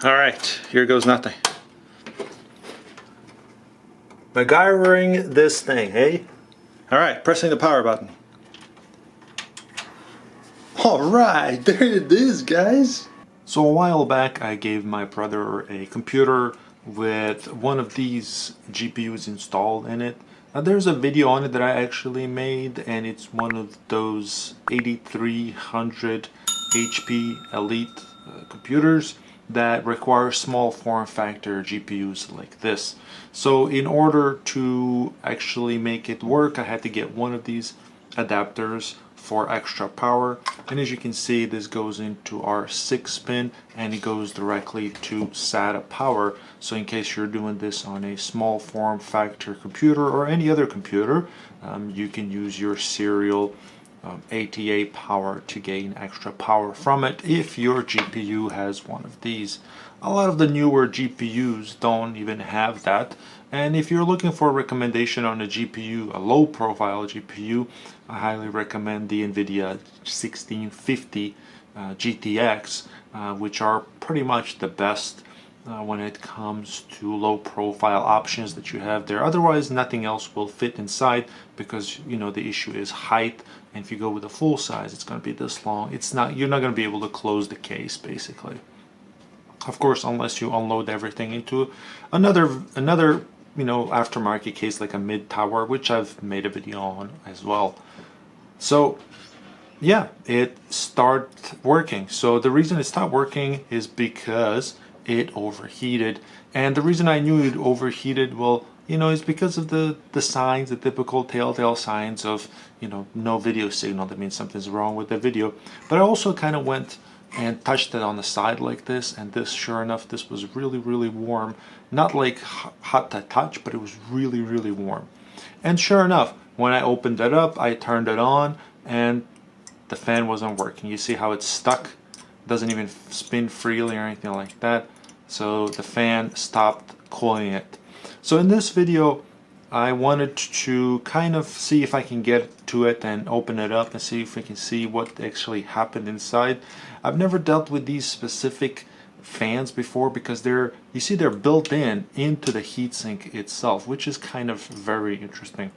Alright, here goes nothing. MacGyvering this thing, hey? Alright, pressing the power button. Alright, there it is, guys! So a while back I gave my brother a computer with one of these GPUs installed in it. Now there's a video on it that I actually made, and it's one of those 8300 HP Elite computers that require small form factor GPUs like this. So in order to actually make it work, I had to get one of these adapters for extra power, and as you can see, this goes into our 6-pin and it goes directly to SATA power. So in case you're doing this on a small form factor computer or any other computer, you can use your serial ATA power to gain extra power from it if your GPU has one of these. A lot of the newer GPUs don't even have that, and if you're looking for a recommendation on a GPU, a low profile GPU, I highly recommend the NVIDIA 1650 GTX, which are pretty much the best when it comes to low profile options that you have there. Otherwise nothing else will fit inside, because you know the issue is height, and if you go with a full size it's going to be this long. You're not going to be able to close the case basically, of course, unless you unload everything into another you know, aftermarket case like a mid tower, which I've made a video on as well. So yeah, it started working. So the reason it stopped working is because it overheated, and the reason I knew it overheated, well, you know, is because of the signs, the typical telltale signs of, you know, no video signal. That means something's wrong with the video. But I also kind of went and touched it on the side like this, and this, sure enough, this was really warm. Not like hot to touch, but it was really warm. And sure enough, when I opened it up, I turned it on and the fan wasn't working. You see how it's stuck? Doesn't even spin freely or anything like that. So the fan stopped cooling it. So in this video I wanted to kind of see if I can get to it and open it up and see if we can see what actually happened inside. I've never dealt with these specific fans before, because you see they're built into the heatsink itself, which is kind of very interesting.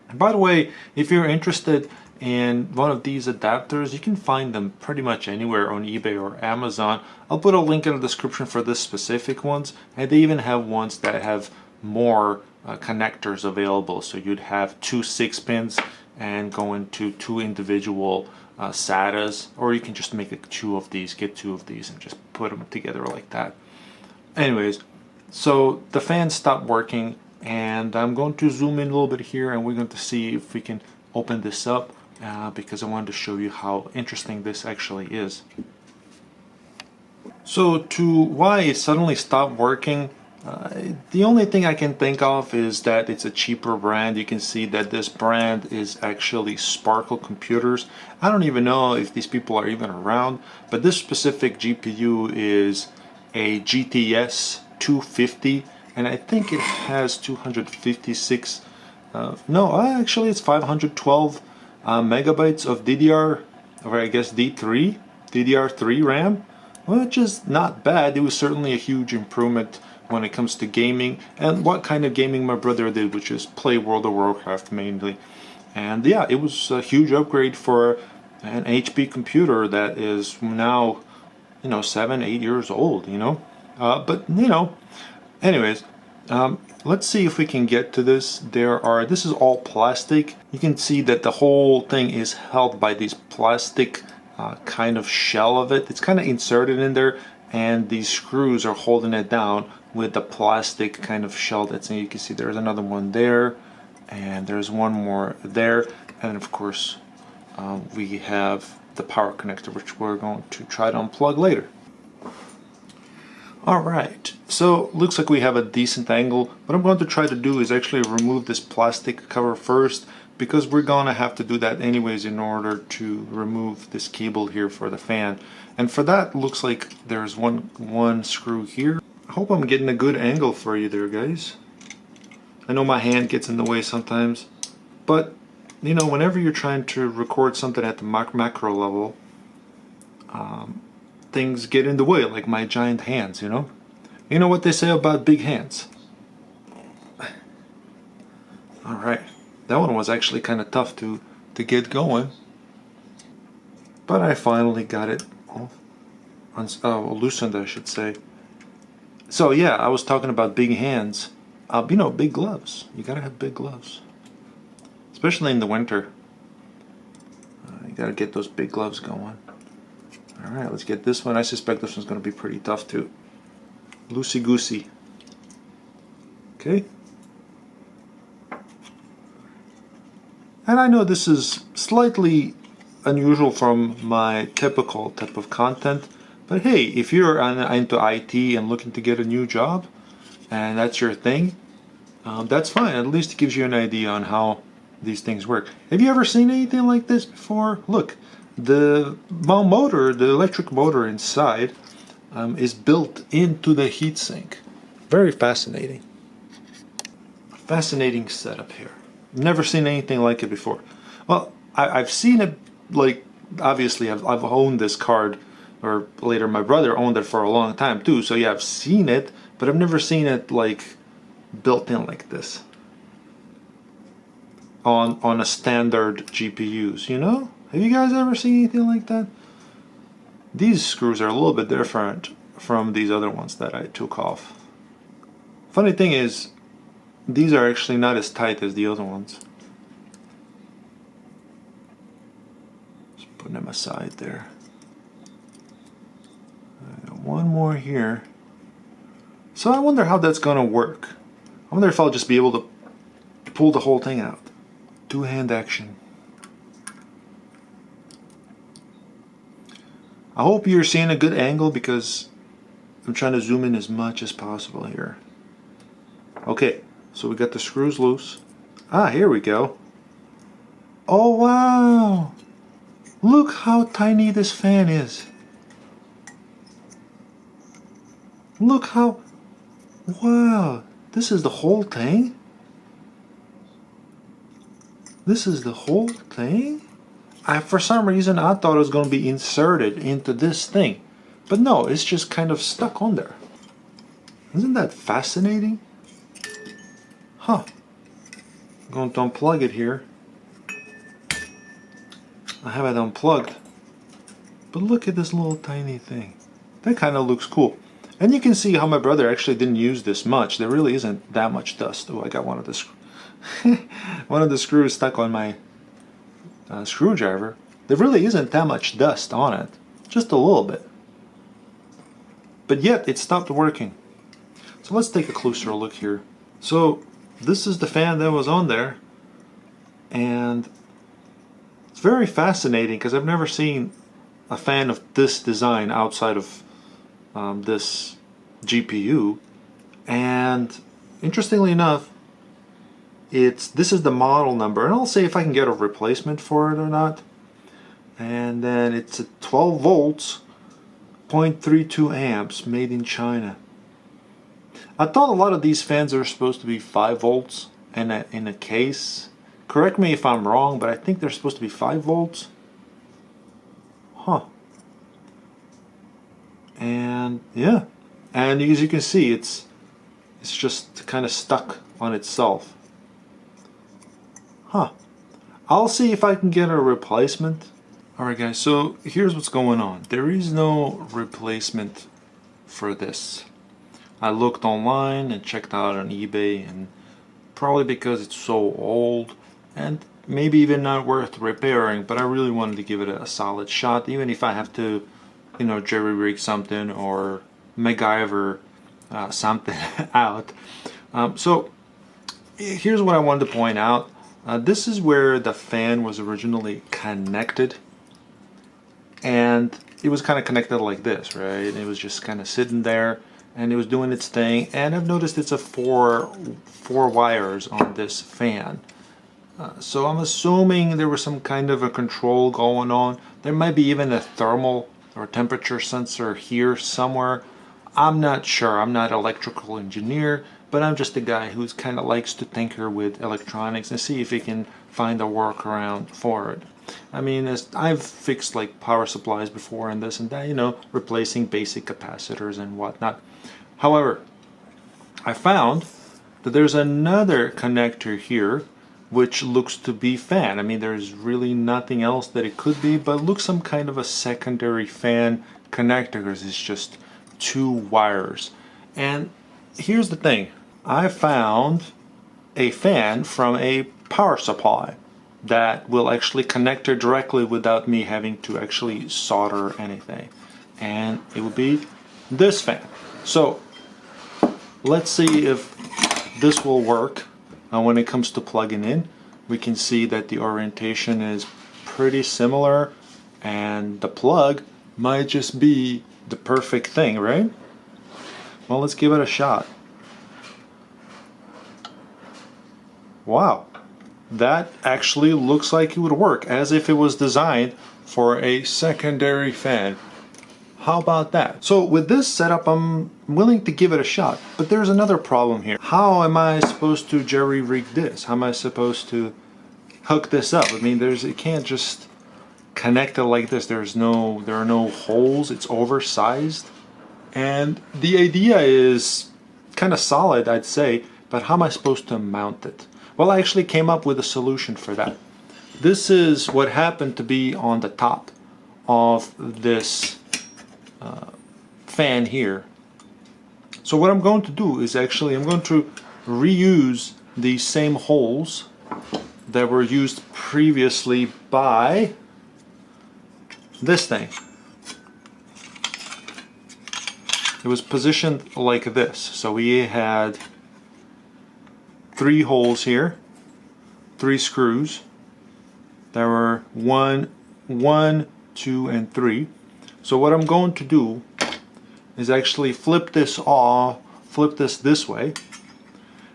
And by the way, if you're interested in one of these adapters, you can find them pretty much anywhere on eBay or Amazon. I'll put a link in the description for this specific ones, and they even have ones that have more connectors available. So you'd have 2 6-pins and go into 2 individual SATAs, or you can just make get 2 of these and just put them together like that. Anyways, so the fan stopped working, and I'm going to zoom in a little bit here, and we're going to see if we can open this up, because I wanted to show you how interesting this actually is. So to why it suddenly stopped working, the only thing I can think of is that it's a cheaper brand. You can see that this brand is actually Sparkle Computers. I don't even know if these people are even around, but this specific GPU is a GTS 250, and I think it has 256 no, actually it's 512 megabytes of DDR, or I guess DDR3 RAM, which is not bad. It was certainly a huge improvement when it comes to gaming, and what kind of gaming my brother did, which is play World of Warcraft mainly. And yeah, it was a huge upgrade for an HP computer that is now, you know, 7-8 years old, you know. But you know, anyways, let's see if we can get to this. This is all plastic. You can see that the whole thing is held by these plastic kind of shell of it. It's kind of inserted in there, and these screws are holding it down with the plastic kind of shell that's in. You can see there's another one there, and there's one more there, and of course we have the power connector, which we're going to try to unplug later. Alright, so looks like we have a decent angle. What I'm going to try to do is actually remove this plastic cover first, because we're going to have to do that anyways in order to remove this cable here for the fan. And for that, looks like there's one screw here. I hope I'm getting a good angle for you there, guys. I know my hand gets in the way sometimes, but you know, whenever you're trying to record something at the macro level, things get in the way, like my giant hands, you know? You know what they say about big hands? Alright, that one was actually kind of tough to get going. But I finally got it loosened, I should say. So yeah, I was talking about big hands. You know, big gloves. You gotta have big gloves. Especially in the winter. You gotta get those big gloves going. Alright, let's get this one. I suspect this one's gonna be pretty tough too. Loosey-goosey. Okay. And I know this is slightly unusual from my typical type of content, but hey, if you're into IT and looking to get a new job, and that's your thing, that's fine. At least it gives you an idea on how these things work. Have you ever seen anything like this before? Look, the motor, the electric motor inside, is built into the heatsink. Very fascinating. Fascinating setup here. Never seen anything like it before. Well, I've seen it, like, obviously I've owned this card, or later my brother owned it for a long time too, so yeah, I've seen it, but I've never seen it like built in like this on a standard GPUs, you know? Have you guys ever seen anything like that? These screws are a little bit different from these other ones that I took off. Funny thing is, these are actually not as tight as the other ones. Just putting them aside there. I got one more here. So I wonder how that's gonna work. I wonder if I'll just be able to pull the whole thing out. Two-hand action. I hope you're seeing a good angle because I'm trying to zoom in as much as possible here. Okay, so we got the screws loose. Ah, here we go. Oh wow! Look how tiny this fan is. Look how... Wow! This is the whole thing? This is the whole thing? For some reason I thought it was going to be inserted into this thing. But no, it's just kind of stuck on there. Isn't that fascinating? Huh. I'm going to unplug it here. I have it unplugged. But look at this little tiny thing. That kind of looks cool. And you can see how my brother actually didn't use this much. There really isn't that much dust. Oh, I got one of the one of the screws stuck on my screwdriver. There really isn't that much dust on it. Just a little bit. But yet, it stopped working. So let's take a closer look here. So, this is the fan that was on there. And it's very fascinating because I've never seen a fan of this design outside of this GPU. And interestingly enough, this is the model number, and I'll see if I can get a replacement for it or not. And then it's at 12 volts, 0.32 amps, made in China. I thought a lot of these fans are supposed to be 5 volts in a case. Correct me if I'm wrong, but I think they're supposed to be 5 volts. Huh. And yeah, and as you can see, it's just kind of stuck on itself. Huh. I'll see if I can get a replacement. Alright guys, so here's what's going on. There is no replacement for this. I looked online and checked out on eBay, and probably because it's so old and maybe even not worth repairing, but I really wanted to give it a solid shot, even if I have to, you know, jerry-rig something or MacGyver something out. So here's what I wanted to point out. This is where the fan was originally connected, and it was kind of connected like this, right? It was just kind of sitting there, and it was doing its thing. And I've noticed it's a four wires on this fan. So I'm assuming there was some kind of a control going on. There might be even a thermal or temperature sensor here somewhere. I'm not sure. I'm not an electrical engineer, but I'm just a guy who's kind of likes to tinker with electronics and see if he can find a workaround for it. I mean, as I've fixed like power supplies before and this and that, you know, replacing basic capacitors and whatnot. However, I found that there's another connector here which looks to be fan. I mean, there's really nothing else that it could be, but looks some kind of a secondary fan connector because it's just two wires. And here's the thing, I found a fan from a power supply that will actually connect it directly without me having to actually solder anything, and it would be this fan. So let's see if this will work. When it comes to plugging in, we can see that the orientation is pretty similar and the plug might just be the perfect thing, right? Well, let's give it a shot. Wow, that actually looks like it would work, as if it was designed for a secondary fan. How about that? So with this setup, I'm willing to give it a shot, but there's another problem here. How am I supposed to jerry-rig this? How am I supposed to hook this up? I mean, it can't just connect it like this. There are no holes. It's oversized. And the idea is kind of solid, I'd say, but how am I supposed to mount it? Well, I actually came up with a solution for that. This is what happened to be on the top of this fan here. So what I'm going to do is actually I'm going to reuse these same holes that were used previously by this thing. It was positioned like this. So we had 3 holes here, 3 screws. There were 1, 2, and 3. So what I'm going to do is actually flip this this way,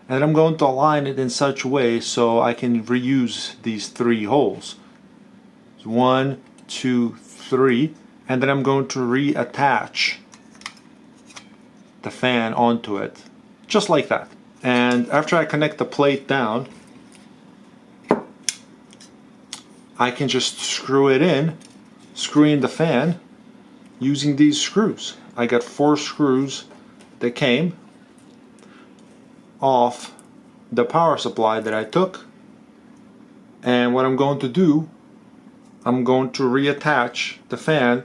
and I'm going to align it in such a way so I can reuse these 3 holes. 1, 2, 3, and then I'm going to reattach the fan onto it, just like that. And after I connect the plate down, I can just screw it in, screw in the fan using these screws. I got 4 screws that came off the power supply that I took, and what I'm going to do, I'm going to reattach the fan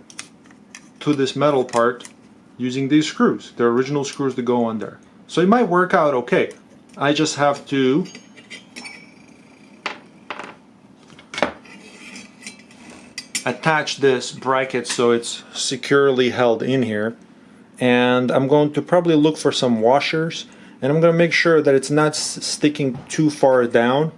to this metal part using these screws, the original screws that go on there. So it might work out okay. I just have to attach this bracket so it's securely held in here, and I'm going to probably look for some washers, and I'm going to make sure that it's not sticking too far down,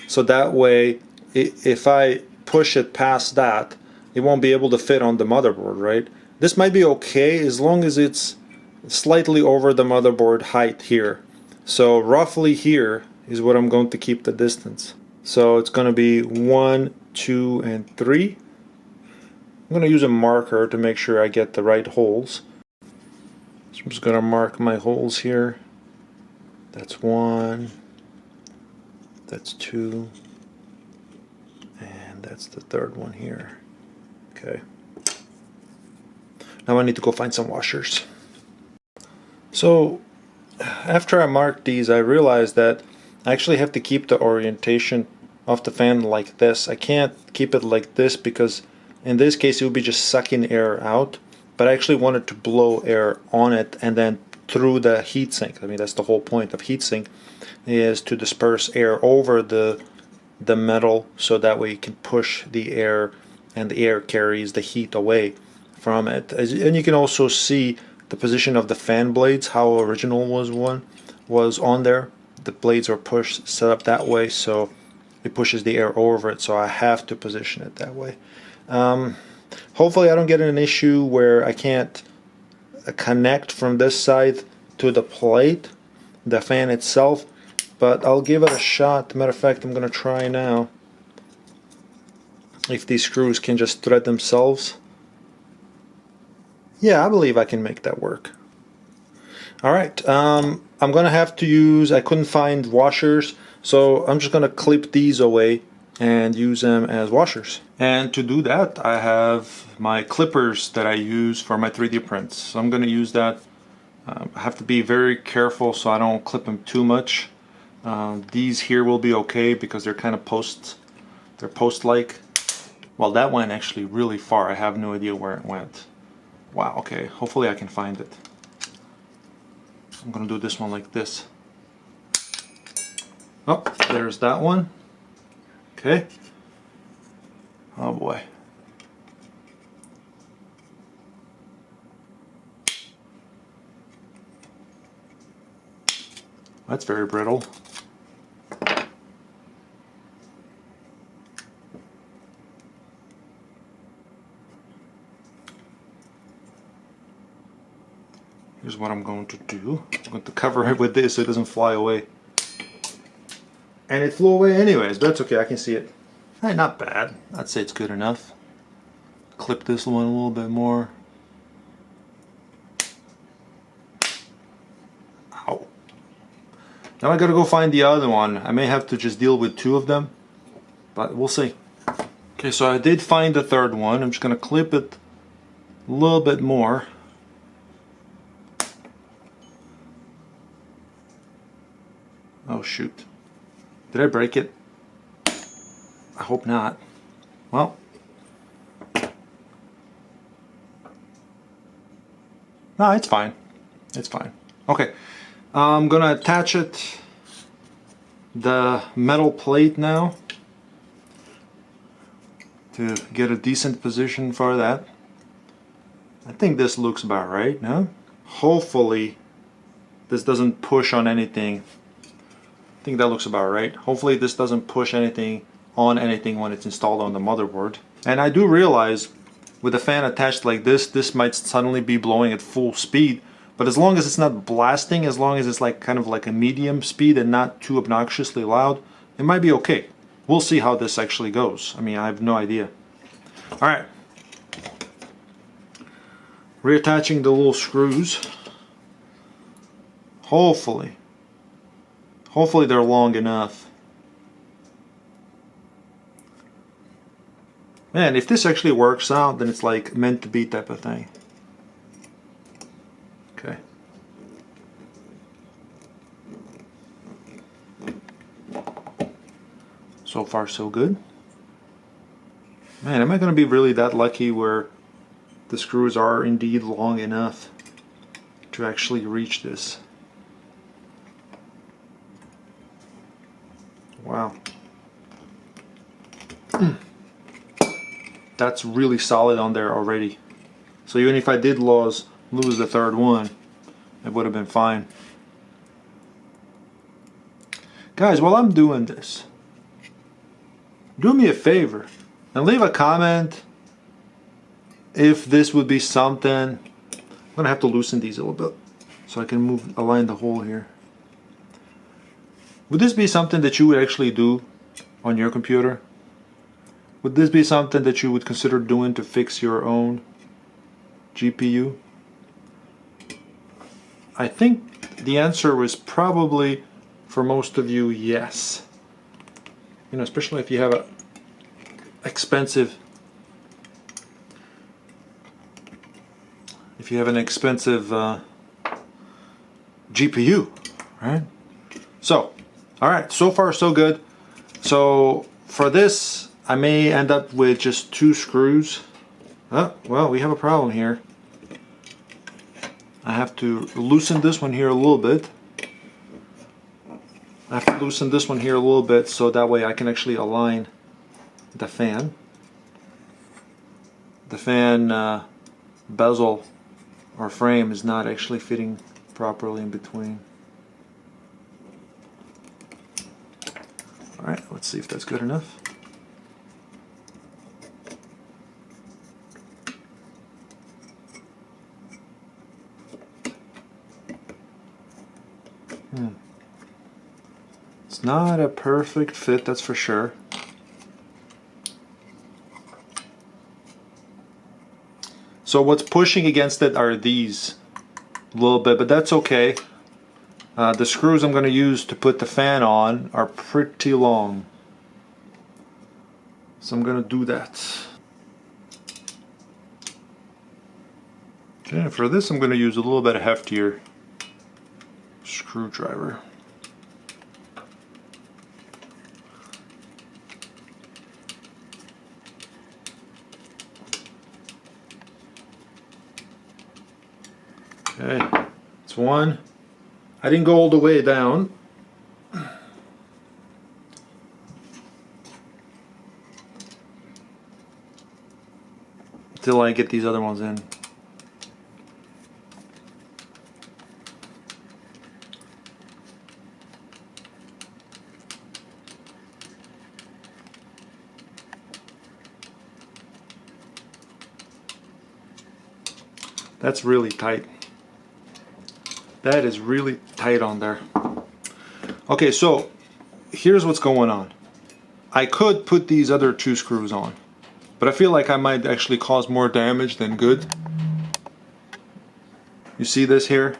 so that way if I push it past that, it won't be able to fit on the motherboard, right? This might be okay as long as it's slightly over the motherboard height here. So roughly here is what I'm going to keep the distance. So it's going to be 1, 2, and 3. I'm going to use a marker to make sure I get the right holes. So I'm just going to mark my holes here. That's 1, that's 2, and that's the 3rd one here. Okay. Now I need to go find some washers. So after I marked these, I realized that I actually have to keep the orientation of the fan like this. I can't keep it like this because in this case it would be just sucking air out, but I actually wanted to blow air on it and then through the heatsink. I mean, that's the whole point of heatsink, is to disperse air over the metal so that way you can push the air and the air carries the heat away from it. And you can also see the position of the fan blades, how original was on there. The blades are pushed, set up that way, so it pushes the air over it, so I have to position it that way. Hopefully I don't get an issue where I can't connect from this side to the plate, the fan itself, but I'll give it a shot. Matter of fact, I'm going to try now if these screws can just thread themselves. Yeah, I believe I can make that work. Alright, I'm going to have to use, I couldn't find washers, so I'm just going to clip these away and use them as washers. And to do that, I have my clippers that I use for my 3D prints. So I'm going to use that. I have to be very careful so I don't clip them too much. These here will be okay because they're kind of they're post-like. Well, that went actually really far. I have no idea where it went. Wow, okay, hopefully I can find it. I'm gonna do this one like this. Oh, there's that one. Okay. Oh boy. That's very brittle. Here's what I'm going to do. I'm going to cover it with this so it doesn't fly away. And it flew away anyways, but that's okay, I can see it. Hey, not bad. I'd say it's good enough. Clip this one a little bit more. Ow. Now I gotta go find the other one. I may have to just deal with two of them, but we'll see. Okay, so I did find the third one. I'm just gonna clip it a little bit more. Oh shoot. Did I break it? I hope not. Well. No, it's fine. It's fine. Okay. I'm gonna attach the metal plate now to get a decent position for that. I think this looks about right, no? Hopefully this doesn't push on anything. I think that looks about right. Hopefully this doesn't push anything on anything when it's installed on the motherboard. And I do realize with a fan attached like this might suddenly be blowing at full speed, but as long as it's not blasting, as long as it's like kind of like a medium speed and not too obnoxiously loud, it might be okay. We'll see how this actually goes. I mean, I have no idea. Alright. Reattaching the little screws. Hopefully they're long enough. Man, if this actually works out, then it's like meant to be type of thing. Okay. So far so good. Man, am I going to be really that lucky where the screws are indeed long enough to actually reach this? Wow. That's really solid on there already. So even if I did lose the third one, it would have been fine. Guys, while I'm doing this, do me a favor and leave a comment if this would be something. I'm gonna have to loosen these a little bit so I can align the hole here. Would this be something that you would actually do on your computer? Would this be something that you would consider doing to fix your own GPU? I think the answer was probably, for most of you, yes. You know, especially if you have a expensive, GPU, right? So, all right, so far so good. So for this, I may end up with just 2 screws. Oh, well, we have a problem here. I have to loosen this one here a little bit. I have to loosen this one here a little bit so that way I can actually align the fan. The fan bezel or frame is not actually fitting properly in between. Alright, let's see if that's good enough. It's not a perfect fit, that's for sure. So what's pushing against it are these a little bit, but that's okay. The screws I'm going to use to put the fan on are pretty long. So I'm gonna do that. Okay, for this I'm gonna use a little bit heftier screwdriver. Okay, it's one. I didn't go all the way down. Until I get these other ones in. That's really tight. That is really tight on there. Okay, so here's what's going on. I could put these other two screws on, but I feel like I might actually cause more damage than good. You see this here?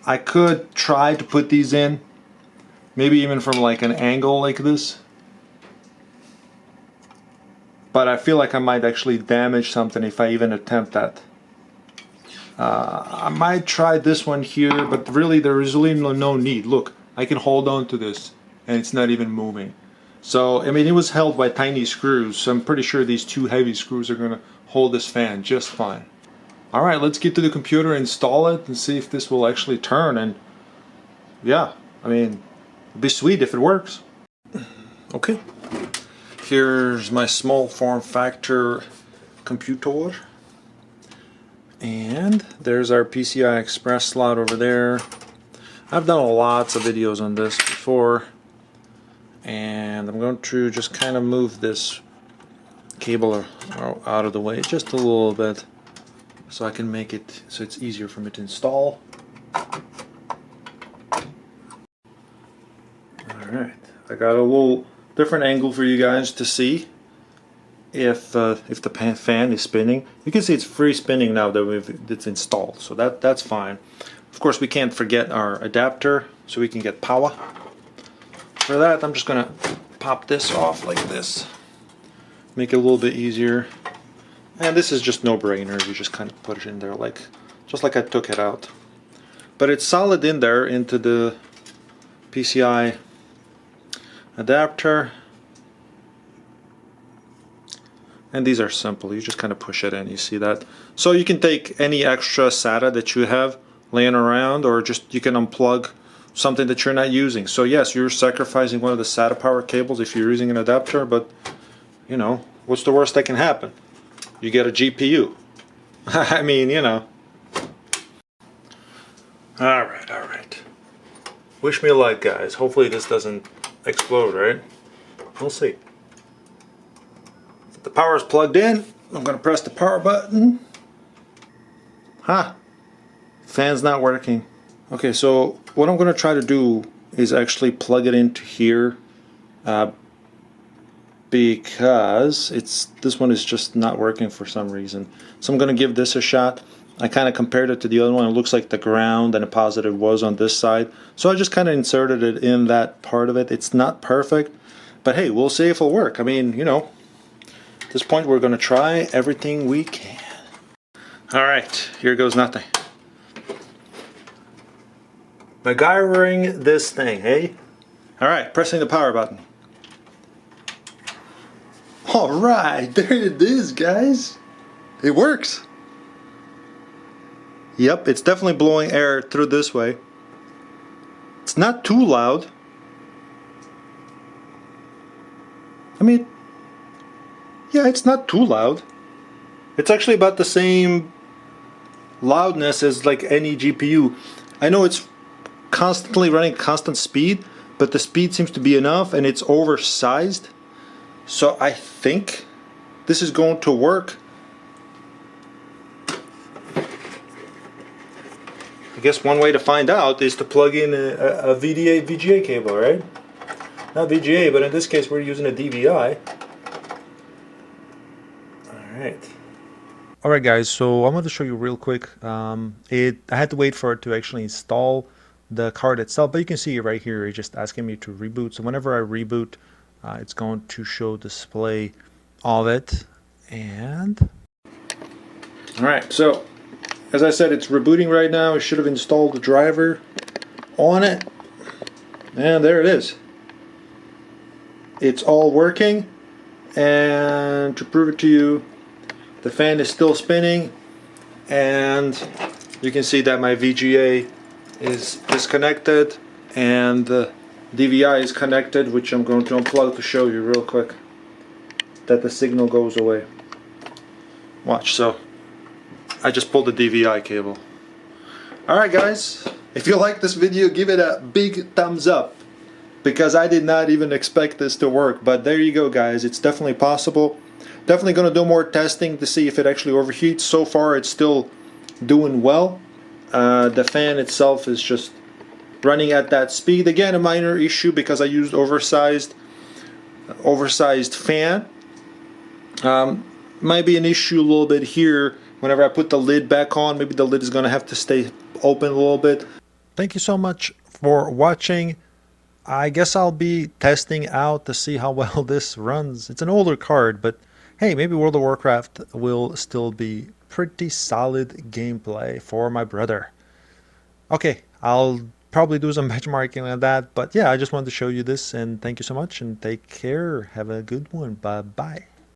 I could try to put these in, maybe even from like an angle like this. But I feel like I might actually damage something if I even attempt that. I might try this one here, but really there is really no need. Look, I can hold on to this and it's not even moving. So, I mean, it was held by tiny screws, so I'm pretty sure these two heavy screws are gonna hold this fan just fine. Alright, let's get to the computer, install it, and see if this will actually turn. And yeah, I mean, it'd be sweet if it works. Okay, here's my small form factor computer. And there's our PCI Express slot over there. I've done lots of videos on this before, and I'm going to just kind of move this cable out of the way just a little bit so I can make it so it's easier for me to install. Alright, I got a little different angle for you guys to see if the fan is spinning. You can see it's free spinning now that it's installed, so that's fine. Of course, we can't forget our adapter so we can get power. For that, I'm just gonna pop this off like this, make it a little bit easier. And this is just no-brainer. You just kind of put it in there just like I took it out. But it's solid in there into the PCI adapter. And these are simple. You just kind of push it in. You see that? So you can take any extra SATA that you have laying around, or just you can unplug something that you're not using. So yes, you're sacrificing one of the SATA power cables if you're using an adapter, but you know, what's the worst that can happen? You get a GPU. I mean, you know. Alright, alright. Wish me luck, guys. Hopefully this doesn't explode, right? We'll see. The power is plugged in. I'm going to press the power button. Fan's not working. Okay, so what I'm going to try to do is actually plug it into here because this one is just not working for some reason. So I'm going to give this a shot. I kind of compared it to the other one. It looks like the ground and a positive was on this side. So I just kind of inserted it in that part of it. It's not perfect, but hey, we'll see if it'll work. I mean, you know, at this point we're going to try everything we can. Alright, here goes nothing. MacGyvering this thing, hey? Alright, pressing the power button. Alright, there it is, guys. It works. Yep, it's definitely blowing air through this way. It's not too loud. I mean, yeah, it's not too loud. It's actually about the same loudness as like any GPU. I know it's constantly running constant speed, but the speed seems to be enough and it's oversized. So I think this is going to work. I guess one way to find out is to plug in a VGA cable, right? Not VGA, but in this case we're using a DVI. Alright. Alright guys, so I'm going to show you real quick. I had to wait for it to actually install the card itself, but you can see right here it's just asking me to reboot. So whenever I reboot, It's going to show display of it. And alright, so as I said, it's rebooting right now. I should have installed the driver on it, and there it is. It's all working, and to prove it to you, the fan is still spinning, and you can see that my VGA is disconnected and the DVI is connected, which I'm going to unplug to show you real quick that the signal goes away. Watch, so I just pulled the DVI cable. Alright guys, if you like this video, give it a big thumbs up, because I did not even expect this to work. But there you go guys, it's definitely possible. Definitely going to do more testing to see if it actually overheats. So far it's still doing well. The fan itself is just running at that speed. Again, a minor issue because I used oversized fan. Might be an issue a little bit here. Whenever I put the lid back on, maybe the lid is going to have to stay open a little bit. Thank you so much for watching. I guess I'll be testing out to see how well this runs. It's an older card, but hey, maybe World of Warcraft will still be pretty solid gameplay for my brother. Okay, I'll probably do some benchmarking on that, but yeah, I just wanted to show you this, and thank you so much, and take care. Have a good one. Bye-bye.